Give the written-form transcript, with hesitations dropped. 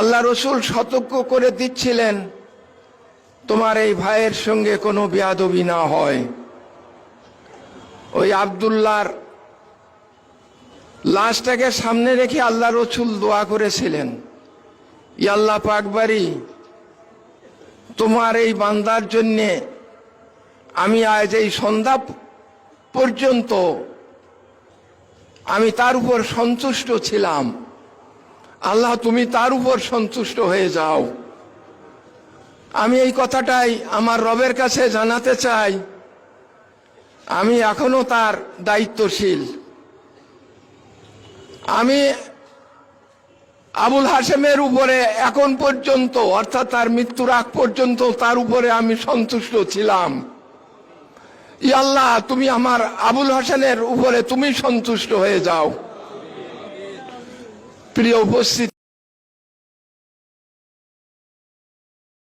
আল্লাহ রসুল সতর্ক করে দিচ্ছিলেন তোমার এই ভাইয়ের সঙ্গে কোনো বেয়াদবি না হয়। ওই আব্দুল্লাহর লাশটাকে সামনে রেখে আল্লাহ রসুল দোয়া করেছিলেন, ইয়া আল্লাহ পাকবারী, তোমার এই বান্দার জন্যে আমি আজ এই সন্ধ্যা পর্যন্ত আমি তার উপর সন্তুষ্ট ছিলাম, আল্লাহ তুমি তার উপর সন্তুষ্ট হয়ে যাও। আমি এই কথাটাই আমার রবের কাছে জানাতে চাই, আমি এখনো তার দায়িত্বশীল। আমি আবুল হাশেমের উপরে এখন পর্যন্ত, অর্থাৎ তার মৃত্যুর আগ পর্যন্ত তার উপরে আমি সন্তুষ্ট ছিলাম। ইয়া আল্লাহ তুমি আমার আবুল হাসানের উপরে তুমি সন্তুষ্ট হয়ে যাও। প্রিয় উপস্থিতি।